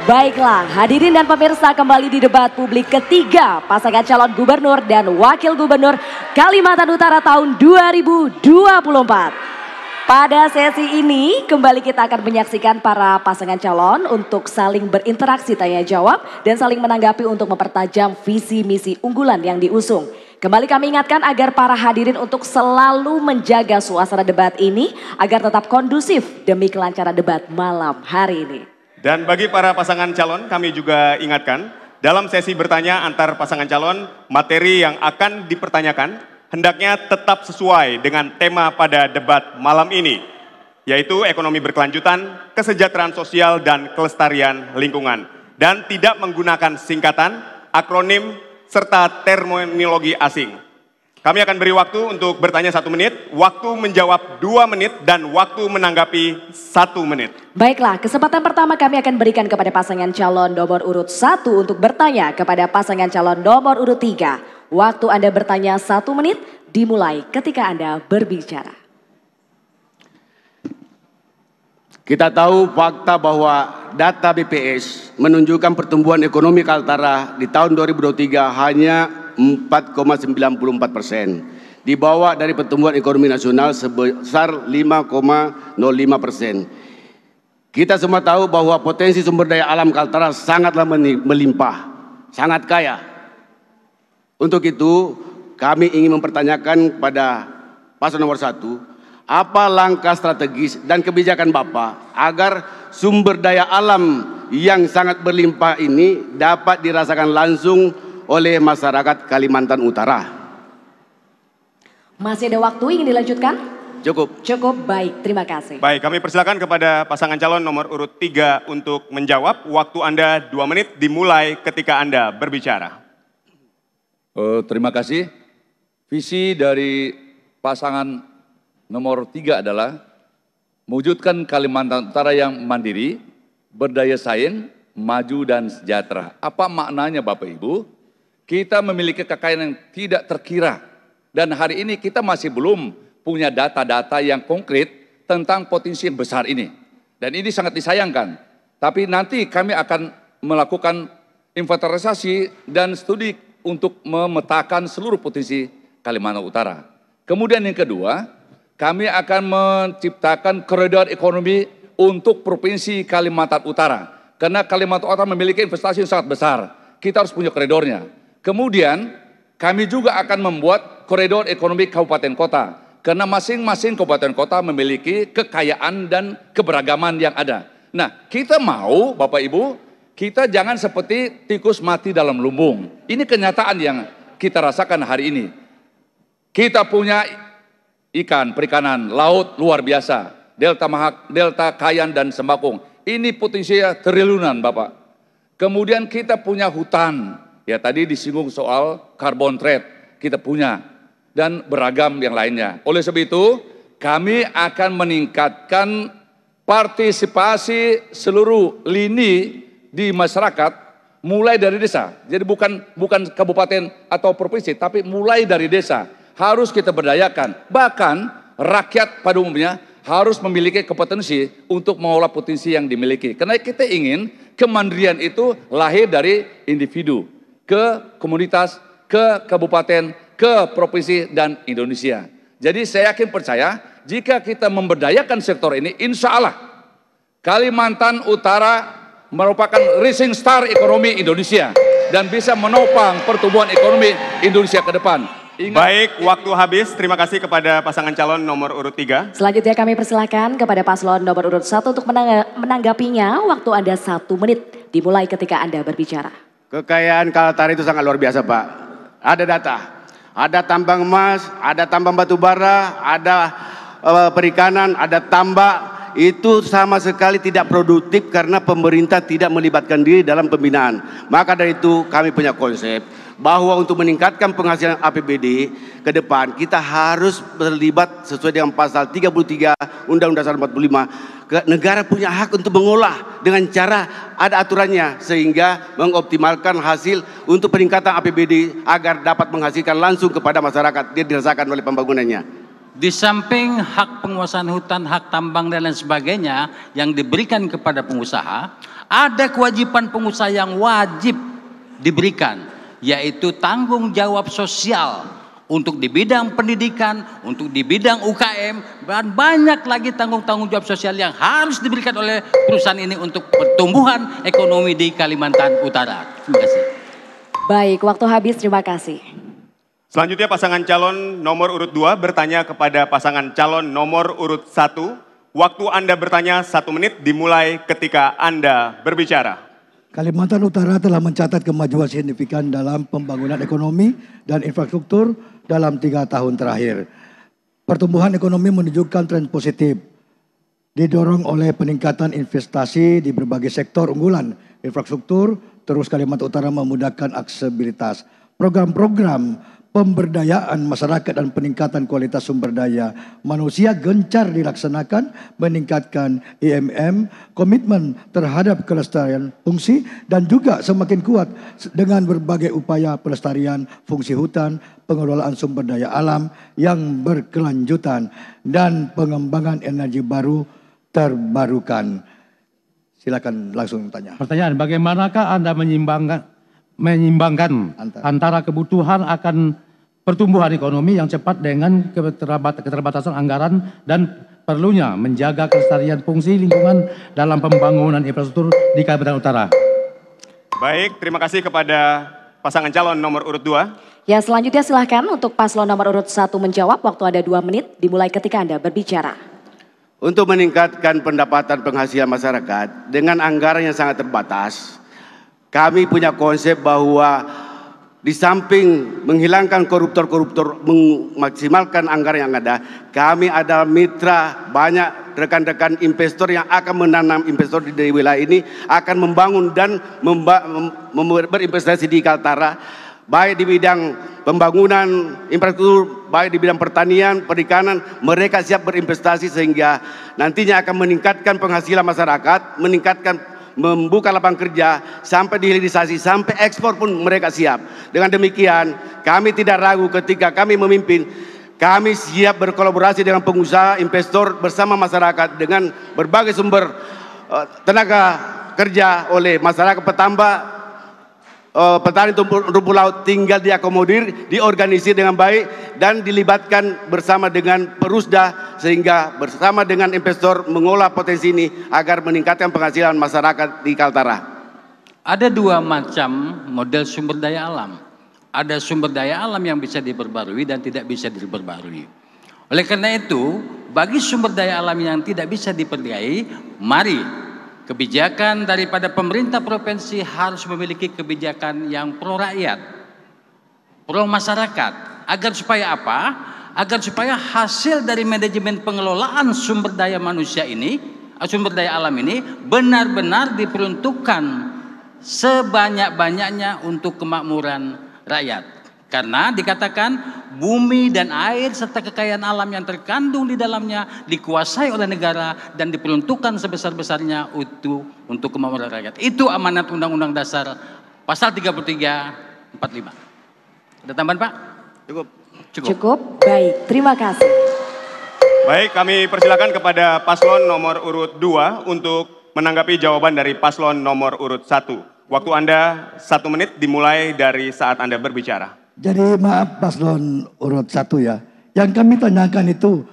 Baiklah, hadirin dan pemirsa, kembali di debat publik ketiga pasangan calon gubernur dan wakil gubernur Kalimantan Utara tahun 2024. Pada sesi ini kembali kita akan menyaksikan para pasangan calon untuk saling berinteraksi tanya jawab dan saling menanggapi untuk mempertajam visi misi unggulan yang diusung. Kembali kami ingatkan agar para hadirin untuk selalu menjaga suasana debat ini agar tetap kondusif demi kelancaran debat malam hari ini. Dan bagi para pasangan calon kami juga ingatkan, dalam sesi bertanya antar pasangan calon, materi yang akan dipertanyakan hendaknya tetap sesuai dengan tema pada debat malam ini, yaitu ekonomi berkelanjutan, kesejahteraan sosial, dan kelestarian lingkungan. Dan tidak menggunakan singkatan, akronim, serta terminologi asing. Kami akan beri waktu untuk bertanya 1 menit, waktu menjawab 2 menit, dan waktu menanggapi 1 menit. Baiklah, kesempatan pertama kami akan berikan kepada pasangan calon nomor urut 1 untuk bertanya kepada pasangan calon nomor urut 3. Waktu Anda bertanya 1 menit, dimulai ketika Anda berbicara. Kita tahu fakta bahwa data BPS menunjukkan pertumbuhan ekonomi Kaltara di tahun 2023 hanya 4,94%, di bawah dari pertumbuhan ekonomi nasional sebesar 5,05%. Kita semua tahu bahwa potensi sumber daya alam Kaltara sangatlah melimpah, sangat kaya. Untuk itu, kami ingin mempertanyakan kepada paslon nomor 1, apa langkah strategis dan kebijakan Bapak agar sumber daya alam yang sangat berlimpah ini dapat dirasakan langsung oleh masyarakat Kalimantan Utara? Masih ada waktu, ingin dilanjutkan? Cukup. Cukup, baik, terima kasih. Baik, kami persilakan kepada pasangan calon nomor urut 3 untuk menjawab. Waktu Anda 2 menit dimulai ketika Anda berbicara. Terima kasih. Visi dari pasangan nomor 3 adalah mewujudkan Kalimantan Utara yang mandiri, berdaya saing, maju dan sejahtera. Apa maknanya Bapak Ibu? Kita memiliki kekayaan yang tidak terkira. Dan hari ini kita masih belum punya data-data yang konkret tentang potensi yang besar ini. Dan ini sangat disayangkan. Tapi nanti kami akan melakukan inventarisasi dan studi untuk memetakan seluruh potensi Kalimantan Utara. Kemudian yang kedua, kami akan menciptakan koridor ekonomi untuk Provinsi Kalimantan Utara. Karena Kalimantan Utara memiliki investasi yang sangat besar. Kita harus punya koridornya. Kemudian kami juga akan membuat koridor ekonomi kabupaten kota. Karena masing-masing kabupaten kota memiliki kekayaan dan keberagaman yang ada. Nah, kita mau Bapak Ibu, kita jangan seperti tikus mati dalam lumbung. Ini kenyataan yang kita rasakan hari ini. Kita punya ikan, perikanan, laut luar biasa. Delta Mahak, Delta Kayan dan Sembakung. Ini potensinya triliunan Bapak. Kemudian kita punya hutan. Ya tadi disinggung soal carbon trade, kita punya, dan beragam yang lainnya. Oleh sebab itu, kami akan meningkatkan partisipasi seluruh lini di masyarakat, mulai dari desa. Jadi bukan kabupaten atau provinsi, tapi mulai dari desa. Harus kita berdayakan, bahkan rakyat pada umumnya harus memiliki kompetensi untuk mengolah potensi yang dimiliki. Karena kita ingin kemandirian itu lahir dari individu, ke komunitas, ke kabupaten, ke provinsi, dan Indonesia. Jadi saya yakin percaya, jika kita memberdayakan sektor ini, insya Allah Kalimantan Utara merupakan rising star ekonomi Indonesia dan bisa menopang pertumbuhan ekonomi Indonesia ke depan. Baik, waktu habis. Terima kasih kepada pasangan calon nomor urut 3. Selanjutnya kami persilakan kepada paslon nomor urut 1 untuk menanggapinya. Waktu Anda 1 menit dimulai ketika Anda berbicara. Kekayaan Kaltara itu sangat luar biasa Pak. Ada data, ada tambang emas, ada tambang batu bara, ada perikanan, ada tambak. Itu sama sekali tidak produktif karena pemerintah tidak melibatkan diri dalam pembinaan. Maka dari itu kami punya konsep bahwa untuk meningkatkan penghasilan APBD ke depan kita harus terlibat sesuai dengan pasal 33 Undang-Undang Dasar 45. Negara punya hak untuk mengolah dengan cara ada aturannya sehingga mengoptimalkan hasil untuk peningkatan APBD agar dapat menghasilkan langsung kepada masyarakat dia dirasakan oleh pembangunannya. Di samping hak penguasaan hutan, hak tambang dan lain sebagainya yang diberikan kepada pengusaha, Ada kewajiban pengusaha yang wajib diberikan, yaitu tanggung jawab sosial untuk di bidang pendidikan, untuk di bidang UKM, dan banyak lagi tanggung jawab sosial yang harus diberikan oleh perusahaan ini untuk pertumbuhan ekonomi di Kalimantan Utara. Terima kasih. Baik, waktu habis, terima kasih. Selanjutnya pasangan calon nomor urut 2 bertanya kepada pasangan calon nomor urut 1. Waktu Anda bertanya 1 menit dimulai ketika Anda berbicara. Kalimantan Utara telah mencatat kemajuan signifikan dalam pembangunan ekonomi dan infrastruktur dalam 3 tahun terakhir. Pertumbuhan ekonomi menunjukkan tren positif, didorong oleh peningkatan investasi di berbagai sektor unggulan infrastruktur. Terus Kalimantan Utara memudahkan aksesibilitas. Program-program pemberdayaan masyarakat dan peningkatan kualitas sumber daya manusia gencar dilaksanakan, meningkatkan IMM, komitmen terhadap kelestarian fungsi, dan juga semakin kuat dengan berbagai upaya pelestarian fungsi hutan, pengelolaan sumber daya alam yang berkelanjutan, dan pengembangan energi baru terbarukan. Silakan langsung tanya. Pertanyaan, bagaimanakah Anda menyimbangkan antara kebutuhan akan pertumbuhan ekonomi yang cepat dengan keterbatasan anggaran dan perlunya menjaga kelestarian fungsi lingkungan dalam pembangunan infrastruktur di Kalimantan Utara? Baik, terima kasih kepada pasangan calon nomor urut 2. Ya, selanjutnya silahkan untuk paslon nomor urut 1 menjawab. Waktu ada 2 menit dimulai ketika Anda berbicara. Untuk meningkatkan pendapatan penghasilan masyarakat dengan anggaran yang sangat terbatas, kami punya konsep bahwa di samping menghilangkan koruptor-koruptor, memaksimalkan anggaran yang ada, kami ada mitra banyak rekan-rekan investor yang akan menanam investor di wilayah ini, akan membangun dan berinvestasi di Kaltara, baik di bidang pembangunan infrastruktur, baik di bidang pertanian, perikanan. Mereka siap berinvestasi sehingga nantinya akan meningkatkan penghasilan masyarakat, membuka lapangan kerja, sampai dihilirisasi, sampai ekspor pun mereka siap. Dengan demikian, kami tidak ragu ketika kami memimpin, kami siap berkolaborasi dengan pengusaha, investor, bersama masyarakat dengan berbagai sumber tenaga kerja oleh masyarakat petambak, petani rumput laut, tinggal diakomodir, diorganisir dengan baik dan dilibatkan bersama dengan Perusda sehingga bersama dengan investor mengolah potensi ini agar meningkatkan penghasilan masyarakat di Kaltara. Ada 2 macam model sumber daya alam. Ada sumber daya alam yang bisa diperbarui dan tidak bisa diperbarui. Oleh karena itu, bagi sumber daya alam yang tidak bisa diperbarui, mari kebijakan daripada pemerintah provinsi harus memiliki kebijakan yang pro rakyat, pro masyarakat. Agar supaya apa? Agar supaya hasil dari manajemen pengelolaan sumber daya manusia ini, sumber daya alam ini benar-benar diperuntukkan sebanyak-banyaknya untuk kemakmuran rakyat. Karena dikatakan bumi dan air serta kekayaan alam yang terkandung di dalamnya dikuasai oleh negara dan diperuntukkan sebesar-besarnya untuk kemakmuran rakyat. Itu amanat Undang-Undang Dasar pasal 33 45. Ada tambahan, Pak? Cukup. Baik, terima kasih. Baik, kami persilakan kepada paslon nomor urut 2 untuk menanggapi jawaban dari paslon nomor urut 1. Waktu Anda 1 menit dimulai dari saat Anda berbicara. Jadi maaf paslon urut 1 ya. Yang kami tanyakan itu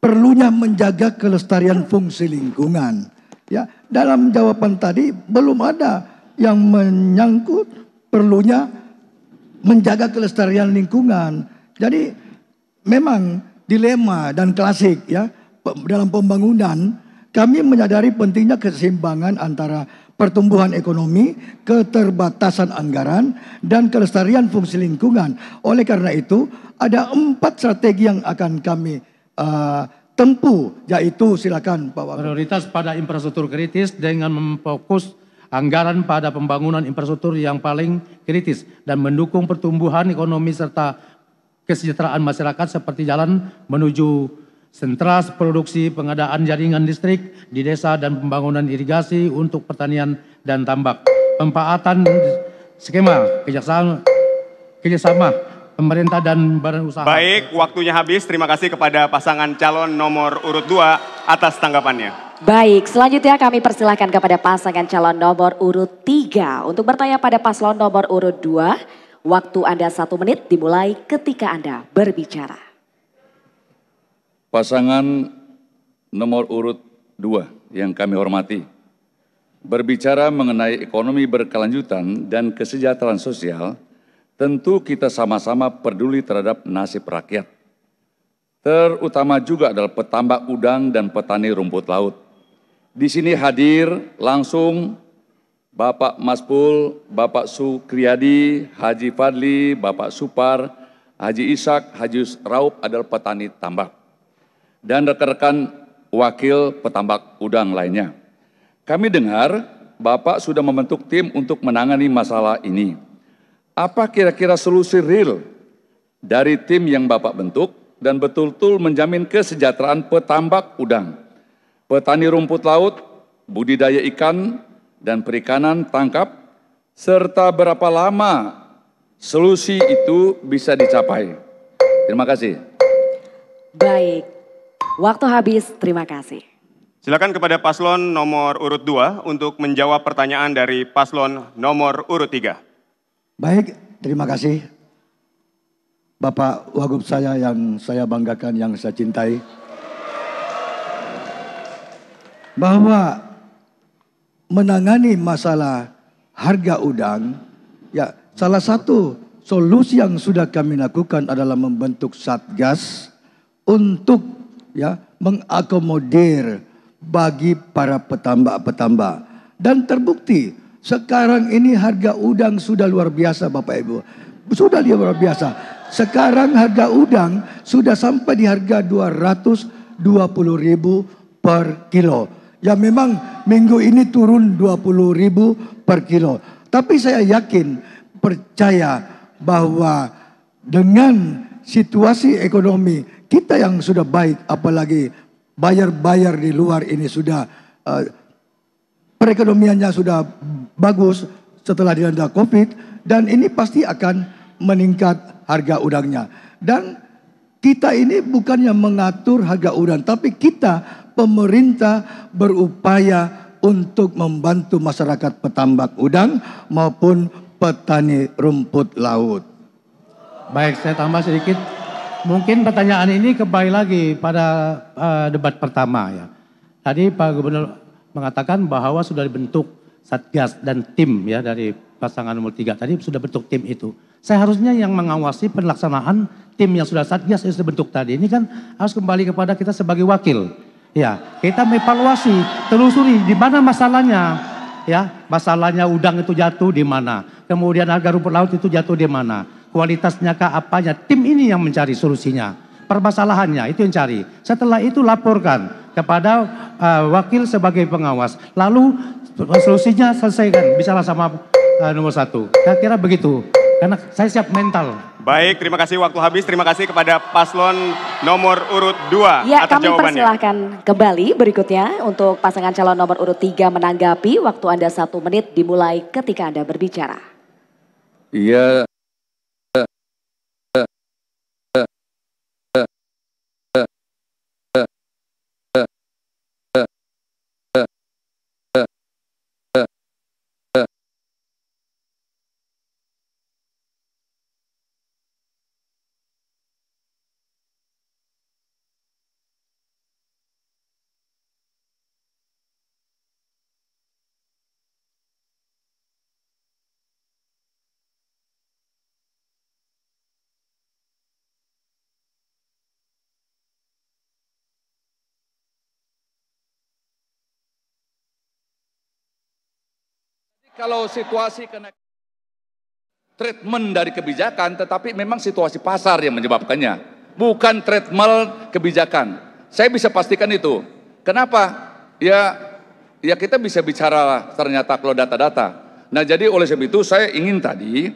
perlunya menjaga kelestarian fungsi lingkungan. Ya, dalam jawaban tadi belum ada yang menyangkut perlunya menjaga kelestarian lingkungan. Jadi memang dilema dan klasik ya dalam pembangunan. Kami menyadari pentingnya keseimbangan antara pertumbuhan ekonomi, keterbatasan anggaran, dan kelestarian fungsi lingkungan. Oleh karena itu, ada 4 strategi yang akan kami tempuh, yaitu silakan Pak Wakil. Prioritas pada infrastruktur kritis dengan memfokus anggaran pada pembangunan infrastruktur yang paling kritis dan mendukung pertumbuhan ekonomi serta kesejahteraan masyarakat seperti jalan menuju sentra produksi, pengadaan jaringan listrik di desa dan pembangunan irigasi untuk pertanian dan tambak. Pemanfaatan skema kerjasama pemerintah dan badan usaha. Baik, waktunya habis. Terima kasih kepada pasangan calon nomor urut 2 atas tanggapannya. Baik, selanjutnya kami persilahkan kepada pasangan calon nomor urut 3 untuk bertanya pada paslon nomor urut 2. Waktu Anda 1 menit dimulai ketika Anda berbicara. Pasangan nomor urut 2 yang kami hormati, berbicara mengenai ekonomi berkelanjutan dan kesejahteraan sosial, tentu kita sama-sama peduli terhadap nasib rakyat. Terutama juga adalah petambak udang dan petani rumput laut. Di sini hadir langsung Bapak Maspul, Bapak Sukriyadi, Haji Fadli, Bapak Supar, Haji Ishak, Haji Raup adalah petani tambak. Dan rekan-rekan wakil petambak udang lainnya. Kami dengar Bapak sudah membentuk tim untuk menangani masalah ini. Apa kira-kira solusi real dari tim yang Bapak bentuk dan betul-betul menjamin kesejahteraan petambak udang, petani rumput laut, budidaya ikan, dan perikanan tangkap, serta berapa lama solusi itu bisa dicapai? Terima kasih. Baik, waktu habis, terima kasih. Silakan kepada paslon nomor urut 2 untuk menjawab pertanyaan dari paslon nomor urut 3. Baik, terima kasih. Bapak Wagub saya yang saya banggakan, yang saya cintai. Bahwa menangani masalah harga udang, ya salah satu solusi yang sudah kami lakukan adalah membentuk Satgas untuk ya mengakomodir bagi para petambak-petambak. Dan terbukti sekarang ini harga udang sudah luar biasa Bapak Ibu. Sudah luar biasa. Sekarang harga udang sudah sampai di harga 220.000 per kilo. Ya memang minggu ini turun 20.000 per kilo. Tapi saya yakin, percaya bahwa dengan situasi ekonomi kita yang sudah baik, apalagi bayar-bayar di luar ini sudah perekonomiannya sudah bagus setelah dilanda COVID, dan ini pasti akan meningkat harga udangnya. Dan kita ini bukannya mengatur harga udang, tapi kita pemerintah berupaya untuk membantu masyarakat petambak udang maupun petani rumput laut. Baik, saya tambah sedikit. Mungkin pertanyaan ini kembali lagi pada debat pertama ya. Tadi Pak Gubernur mengatakan bahwa sudah dibentuk Satgas dan tim ya dari pasangan nomor 3. Tadi sudah bentuk tim itu. Saya harusnya yang mengawasi pelaksanaan tim yang sudah Satgas yang sudah bentuk tadi. Ini kan harus kembali kepada kita sebagai wakil. Ya, kita mengevaluasi, telusuri di mana masalahnya. Ya, masalahnya udang itu jatuh di mana. Kemudian harga rumput laut itu jatuh di mana. Kualitasnya kah apanya. Tim ini yang mencari solusinya. Permasalahannya itu yang cari. Setelah itu laporkan kepada wakil sebagai pengawas. Lalu solusinya selesaikan. Bicara sama nomor 1. Saya kira begitu. Karena saya siap mental. Baik, terima kasih, waktu habis. Terima kasih kepada paslon nomor urut 2 ya, atas kami jawabannya. persilahkan kembali berikutnya untuk pasangan calon nomor urut 3 menanggapi. Waktu Anda 1 menit dimulai ketika Anda berbicara. Iya. Kalau situasi treatment dari kebijakan, tetapi memang situasi pasar yang menyebabkannya, bukan treatment kebijakan. Saya bisa pastikan itu. Kenapa? Ya kita bisa bicara ternyata kalau data-data. Nah jadi oleh sebab itu saya ingin tadi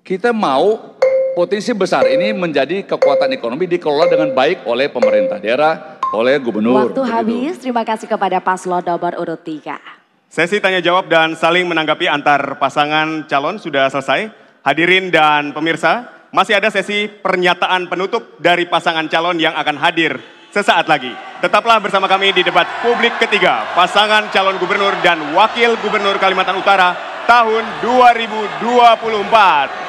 kita mau potensi besar ini menjadi kekuatan ekonomi dikelola dengan baik oleh pemerintah daerah, oleh gubernur. Waktu habis, terima kasih kepada paslon nomor urut 3. Sesi tanya jawab dan saling menanggapi antar pasangan calon sudah selesai. Hadirin dan pemirsa, masih ada sesi pernyataan penutup dari pasangan calon yang akan hadir sesaat lagi. Tetaplah bersama kami di debat publik ketiga pasangan calon gubernur dan wakil gubernur Kalimantan Utara tahun 2024.